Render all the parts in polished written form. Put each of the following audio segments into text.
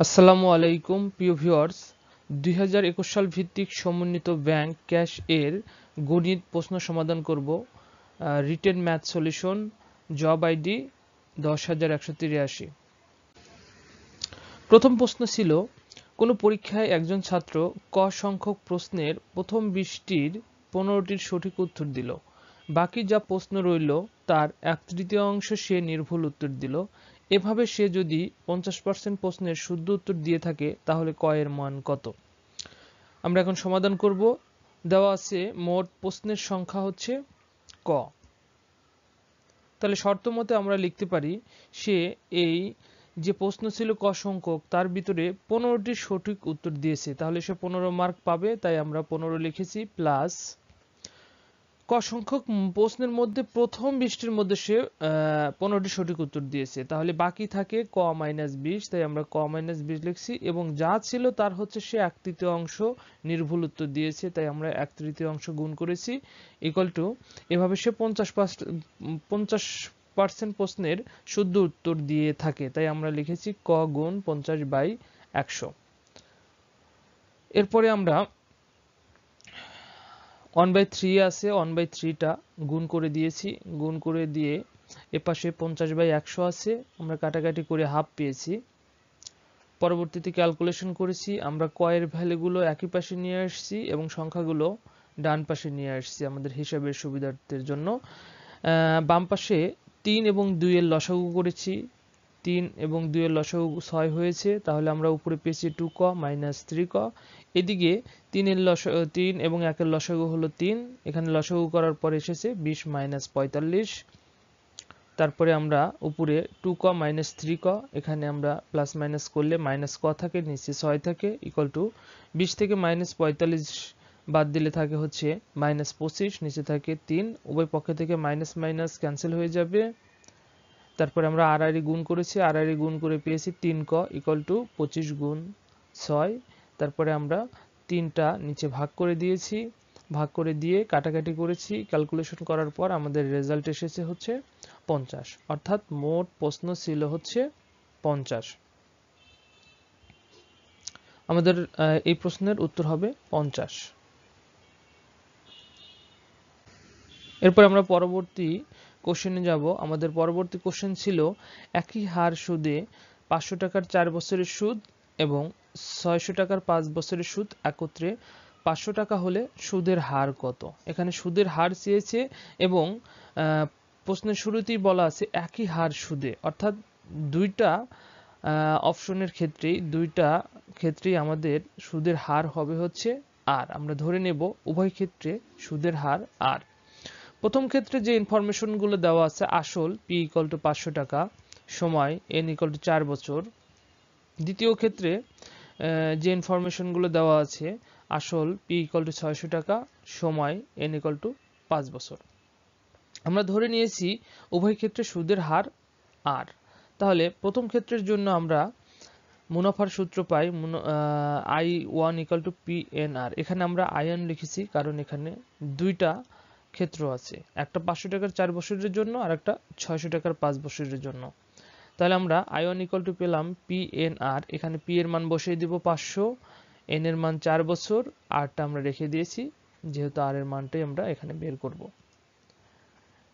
আসসালামু আলাইকুম প্রিয় ভিউয়ার্স, 2021 সাল ভিত্তিক সমন্বিত ব্যাংক ক্যাশ এর গণিত প্রশ্ন সমাধান করব। Written math solution, job ID 10183। প্রথম প্রশ্ন ছিল, কোনো পরীক্ষায় একজন ছাত্র ক সংখ্যক প্রশ্নের প্রথম 20টির 15টির সঠিক উত্তর দিল। বাকি যা প্রশ্ন রইল তার 1/3 সে নির্ভুল উত্তর দিল। এভাবে সে যদি 50% প্রশ্নের শুদ্ধ উত্তর দিয়ে থাকে তাহলে ক এর মান কত? আমরা এখন সমাধান করব। দেওয়া আছে মোট প্রশ্নের সংখ্যা হচ্ছে ক। তাহলে শর্ত মতে আমরা লিখতে পারি সে এই যে প্রশ্ন ছিল ক সংখ্যক, তার ভিতরে 15টি সঠিক উত্তর দিয়েছে, তাহলে সে 15 মার্ক পাবে, তাই আমরা 15 লিখেছি, প্লাস ক সংখ্যক প্রশ্নের মধ্যে প্রথম 20টির মধ্যে সে 15টি সঠিক উত্তর দিয়েছে, তাহলে বাকি থাকে ক -20, তাই আমরা ক -20 লিখছি, এবং যা ছিল তার হচ্ছে সে 1/3 নির্ভুল উত্তর দিয়েছে, তাই আমরা 1/3 গুণ করেছি, ইকুয়াল টু, এভাবে সে 50% প্রশ্নের শুদ্ধ উত্তর দিয়ে থাকে, তাই আমরা লিখেছি ক গুণ 50/100। এরপরে আমরা 1/3 আছে, 1/3টা গুণ করে দিয়েছি, গুণ করে দিয়ে এপাশে 50/100 আছে, আমরা কাটাকাটি করে হাফ পেয়েছি। পরবর্তীতে ক্যালকুলেশন করেছি, আমরা ক এর ভ্যালুগুলো একই পাশে নিয়ে আসছি এবং সংখ্যাগুলো ডান পাশে নিয়ে আসছি আমাদের হিসাবের সুবিধার্থের জন্য। বাম পাশে 3 এবং 2 এর লসাগু করেছি, 3 এবং 2 এর লসাগু 6 হয়েছে, তাহলে আমরা উপরে পেয়েছি 2ক - 3ক। এদিকে 3 এবং 1 এর লসাগু হলো 3, এখানে লসাগু করার পর এসেছে 20 - 45। তারপরে আমরা উপরে 2ক - 3ক, এখানে আমরা প্লাস মাইনাস করলে মাইনাস ক থাকে, নিচে 6 থাকে, ইকুয়াল টু 20 থেকে -45 বাদ দিলে থাকে হচ্ছে -25, নিচে থাকে 3, উভয় পক্ষ থেকে মাইনাস মাইনাস ক্যান্সেল হয়ে যাবে। তারপরে আমরা আড়াআড়ি গুণ করেছি, আড়াআড়ি গুণ করে পেয়েছি 3ক ইকুয়াল টু 25 গুণ 6। তারপরে আমরা 3টা নিচে ভাগ করে দিয়েছি, ভাগ করে দিয়ে কাটাকাটি করেছি, ক্যালকুলেশন করার পর আমাদের রেজাল্ট এসেছে হচ্ছে 50, অর্থাৎ মোট প্রশ্ন ছিল হচ্ছে 50। আমাদের এই প্রশ্নের উত্তর হবে 50। এরপর আমরা পরবর্তী কোশ্চেনে যাব। আমাদের পরবর্তী কোশ্চেন ছিল, একই হার সুদে 500 টাকার 4 বছরের সুদ এবং 600 টাকার 5 বছরের সুদ একত্রে 500 টাকা হলে সুদের হার কত? এখানে সুদের হার চেয়েছে এবং প্রশ্নের শুরুতেই বলা আছে একই হার সুদে, অর্থাৎ দুইটা অপশনের ক্ষেত্রেই আমাদের সুদের হার হবে হচ্ছে আর। আমরা ধরে নেব উভয় ক্ষেত্রে সুদের হার আর। প্রথম ক্ষেত্রে যে ইনফরমেশনগুলো দেওয়া আছে, আসল p = 500 টাকা, সময় n = 4 বছর। দ্বিতীয় ক্ষেত্রে যে ইনফরমেশনগুলো দেওয়া আছে, আসল p = 600 টাকা, সময় n = 5 বছর। আমরা ধরে নিয়েছি উভয় ক্ষেত্রে সুদের হার আর। তাহলে প্রথম ক্ষেত্রের জন্য আমরা মুনাফার সূত্র পাই, I1 = PNR। এখানে আমরা I1 লিখেছি কারণ এখানে দুইটা ক্ষেত্র আছে, একটা 500 টাকার 4 বছরের জন্য আর একটা 600 টাকার 5 বছরের জন্য। তাহলে আমরা I1 = পেলাম PNR, এখানে P এর মান বসিয়ে দিব 500, N এর মান 4 বছর, Rটা আমরা রেখে দিয়েছি যেহেতু R এর মানটাই আমরা এখানে বের করব।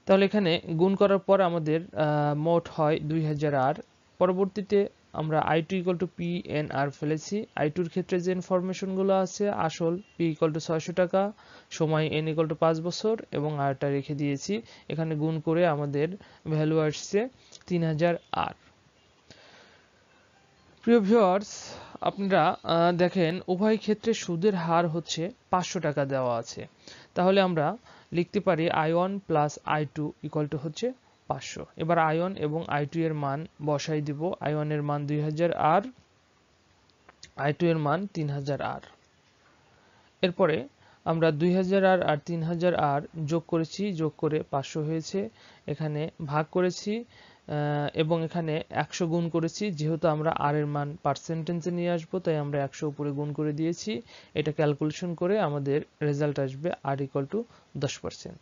তাহলে এখানে গুণ করার পর আমাদের মোট হয় 2000 R। পরবর্তীতে আমরা I2 = PNR ফেলেছি। I2 এর ক্ষেত্রে যে ইনফরমেশনগুলো আছে, আসল p = 600 টাকা, সময় n = 5 বছর এবং আরটা রেখে দিয়েছি। এখানে গুণ করে আমাদের ভ্যালু আসছে 3000 R। প্রিয় ভিউয়ার্স, আপনারা দেখেন উভয় ক্ষেত্রে সুদের হার হচ্ছে 500 টাকা দেওয়া আছে, তাহলে আমরা লিখতে পারি I1 + I2 = হচ্ছে 500। এবার I1 এবং I2 এর মান বসাই দিব। I1 এর মান 2000 R, I2 এর মান 3000 R। এরপরে আমরা 2000 R আর 3000 R যোগ করেছি, যোগ করে 500 হয়েছে, এখানে ভাগ করেছি এবং এখানে 100 গুণ করেছি, যেহেতু আমরা R এর মান পার্সেন্টেজে নিয়ে আসবো তাই আমরা 100 উপরে গুণ করে দিয়েছি। এটা ক্যালকুলেশন করে আমাদের রেজাল্ট আসবে R = 10%।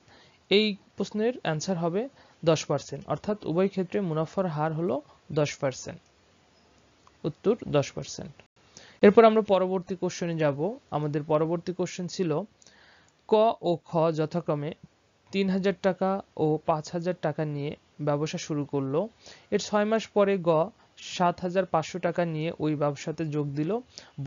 এই প্রশ্নের অ্যান্সার হবে 10%, অর্থাৎ উভয় ক্ষেত্রে মুনাফার হার হলো 10%। উত্তর 10%। এরপর আমরা পরবর্তী কোশ্চেনে যাব। আমাদের পরবর্তী কোশ্চেন ছিল ক ও খ যথাক্রমে 3000 টাকা ও 5000 টাকা নিয়ে ব্যবসা শুরু করলো। এর 6 মাস পরে গ 7500 টাকা নিয়ে ওই ব্যবসাতে যোগ দিল।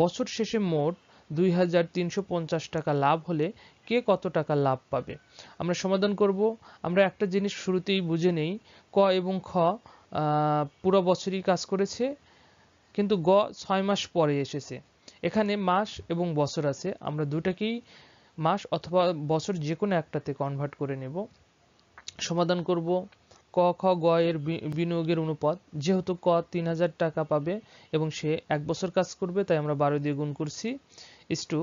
বছর শেষে মোট 2350 টাকা লাভ হলে কে কত টাকা লাভ পাবে? আমরা সমাধান করব। আমরা একটা জিনিস শুরুতেই বুঝে নেই, ক এবং খ পুরো বছরই কাজ করেছে, কিন্তু গ 6 মাস পরে এসেছে। এখানে মাস এবং বছর আছে, আমরা দুটাকেই মাস অথবা বছর যে কোনো একটাতে কনভার্ট করে নেব। সমাধান করব। ক খ গ এর বিনিয়োগের অনুপাত, যেহেতু ক 3000 টাকা পাবে এবং সে 1 বছর কাজ করবে, তাই আমরা 12 দিয়ে গুণ করছি, ইস্টু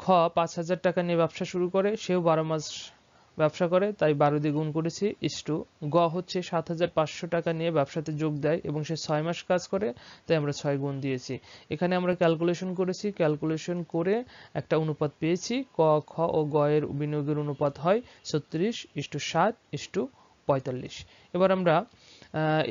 খ 5000 টাকা নিয়ে ব্যবসা শুরু করে, সেও 12 মাস ব্যবসা করে, তাই 12 দিয়ে গুণ করেছি, ইস্টু গ হচ্ছে 7500 টাকা নিয়ে ব্যবসাতে যোগ দেয় এবং সে 6 মাস কাজ করে, তাই আমরা 6 গুণ দিয়েছি। এখানে আমরা ক্যালকুলেশন করেছি, ক্যালকুলেশন করে একটা অনুপাত পেয়েছি। ক খ ও গ এর বিনিয়োগের অনুপাত হয় 36:7:45। এবার আমরা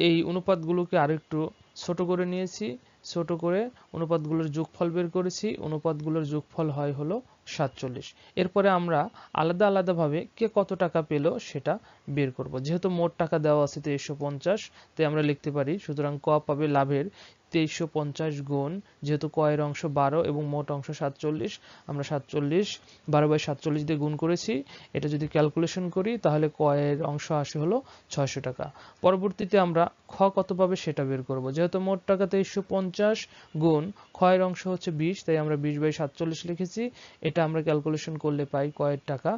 এই অনুপাতগুলোকে আরেকটু ছোট করে নিয়েছি, ছোট করে অনুপাতগুলোর যোগফল বের করেছি। অনুপাতগুলোর যোগফল হয় হলো 47। এরপরে আমরা আলাদা আলাদাভাবে কে কত টাকা পেল সেটা বের করব। যেহেতু মোট টাকা দেওয়া আছে 2350, তাই আমরা লিখতে পারি, সুতরাং ক পাবে লাভের 2350 গুণ, যেহেতু ক এর অংশ 12 এবং মোট অংশ 47, আমরা 12/47 দিয়ে গুণ করেছি। এটা যদি ক্যালকুলেশন করি তাহলে ক এর অংশ আসে হলো 600 টাকা। পরবর্তীতে আমরা খ কত পাবে সেটা বের করব। যেহেতু মোট টাকা 2350 গুণ খ এর অংশ হচ্ছে 20, তাই আমরা 20/47 লিখেছি। এটা আমরা ক্যালকুলেশন করলে পাই খ এর টাকা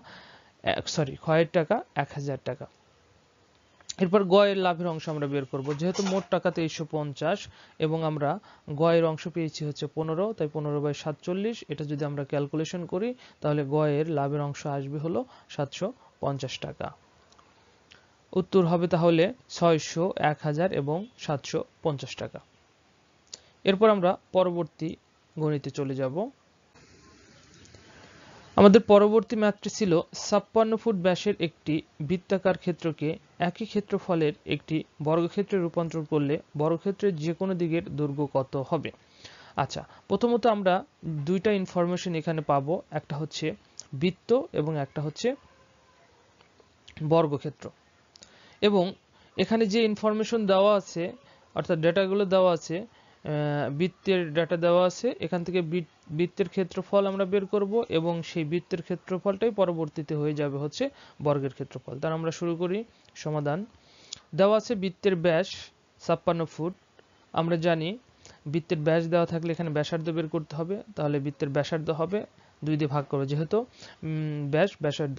1000 টাকা। এরপর গ এর লাভের অংশ আমরা বের করব। যেহেতু মোট টাকা 2350 এবং আমরা গ এর অংশ পেয়েছি হচ্ছে 15, তাই 15/47, এটা যদি আমরা ক্যালকুলেশন করি তাহলে গ এর লাভের অংশ আসবে হলো 750 টাকা। উত্তর হবে তাহলে 600, 1000 এবং 750 টাকা। এরপর আমরা পরবর্তী গণিতে চলে যাব। আমাদের পরবর্তী ম্যাথটি ছিল 56 ফুট ব্যাসের একটি বৃত্তাকার ক্ষেত্রকে একই ক্ষেত্রফলের একটি বর্গক্ষেত্রে রূপান্তর করলে বর্গক্ষেত্রের যে কোনো দিকের দৈর্ঘ্য কত হবে? আচ্ছা, প্রথমত আমরা দুইটা ইনফরমেশন এখানে পাবো, একটা হচ্ছে বৃত্ত এবং একটা হচ্ছে বর্গক্ষেত্র। এবং এখানে যে ইনফরমেশন দেওয়া আছে, অর্থাৎ ডেটাগুলো দেওয়া আছে, বৃত্তের ডাটা দেওয়া আছে, এখান থেকে বৃত্তের ক্ষেত্রফল আমরা বের করব এবং সেই বৃত্তের ক্ষেত্রফলটাই পরবর্তীতে হয়ে যাবে হচ্ছে বর্গের ক্ষেত্রফল। তার আমরা শুরু করি সমাধান। দেওয়া আছে বৃত্তের ব্যাস 56 ফুট। আমরা জানি বৃত্তের ব্যাস দেওয়া থাকলে এখানে ব্যাসার্ধ বের করতে হবে, তাহলে বৃত্তের ব্যাসার্ধ হবে 2 দিয়ে ভাগ করবো, যেহেতু ব্যাসার্ধ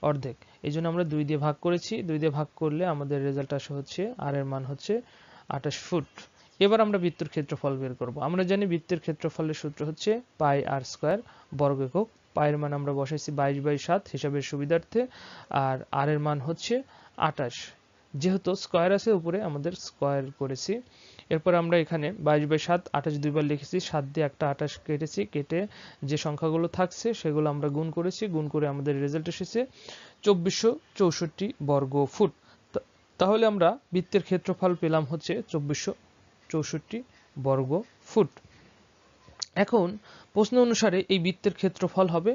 অর্ধেক, এই জন্য আমরা 2 দিয়ে ভাগ করেছি। 2 দিয়ে ভাগ করলে আমাদের রেজাল্ট আসে হচ্ছে আর এর মান হচ্ছে 28 ফুট। এবার আমরা বৃত্তের ক্ষেত্রফল বের করব। আমরা জানি বৃত্তের ক্ষেত্রফলের সূত্র হচ্ছে পাই আর স্কয়ার বর্গ একক। পাই এর মান আমরা বসাইছি 22/7 হিসাবের সুবিধার্থে, আর আর এর মান হচ্ছে 28, যেহেতু স্কয়ার আছে উপরে আমাদের স্কয়ার করেছি। এরপর আমরা এখানে 22/7 28 দুইবার লিখেছি, 7 দিয়ে একটা 28 কেটেছি, কেটে যে সংখ্যাগুলো থাকছে সেগুলো আমরা গুণ করেছি, গুণ করে আমাদের রেজাল্ট এসেছে 2464 বর্গ ফুট। তাহলে আমরা বৃত্তের ক্ষেত্রফল পেলাম হচ্ছে 2464 বর্গ ফুট। এখন প্রশ্ন অনুসারে এই বৃত্তের ক্ষেত্রফল হবে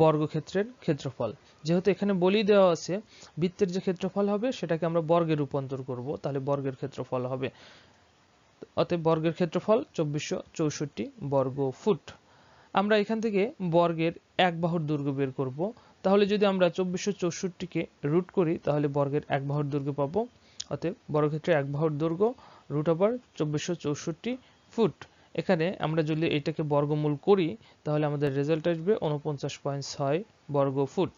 বর্গক্ষেত্রের ক্ষেত্রফল। যেহেতু এখানে বলেই দেওয়া আছে বৃত্তের যে ক্ষেত্রফল হবে সেটাকে আমরা বর্গে রূপান্তর করব, তাহলে বর্গের ক্ষেত্রফল হবে, অতএব বর্গের ক্ষেত্রফল 2464 বর্গ ফুট। আমরা এখান থেকে বর্গের এক বাহুর দৈর্ঘ্য বের করব। তাহলে যদি আমরা 2464কে রুট করি তাহলে বর্গের এক বাহুর দৈর্ঘ্য পাবো। অতএব বর্গক্ষেত্রের এক বাহুর দৈর্ঘ্য √2464 ফুট। এখানে আমরা যদি এটাকে বর্গমূল করি তাহলে আমাদের রেজাল্ট আসবে 49.6 বর্গ ফুট।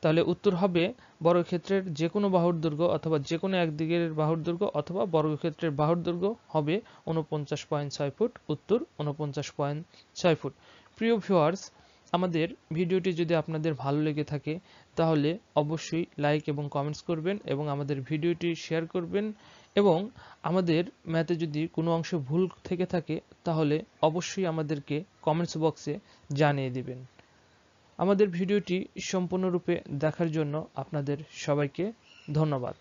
তাহলে উত্তর হবে বর্গক্ষেত্রের যে কোনো বাহুর দৈর্ঘ্য অথবা যে কোনো একদিকের বাহুর দৈর্ঘ্য অথবা বর্গক্ষেত্রের বাহুর দৈর্ঘ্য হবে 49.6 ফুট। উত্তর 49.6 ফুট। প্রিয় ভিউয়ার্স, আমাদের ভিডিওটি যদি আপনাদের ভালো লেগে থাকে তাহলে অবশ্যই লাইক এবং কমেন্টস করবেন এবং আমাদের ভিডিওটি শেয়ার করবেন, এবং আমাদের ম্যাথে যদি কোনো অংশে ভুল থেকে থাকে তাহলে অবশ্যই আমাদেরকে কমেন্টস বক্সে জানিয়ে দিবেন। আমাদের ভিডিওটি সম্পূর্ণরূপে দেখার জন্য আপনাদের সবাইকে ধন্যবাদ।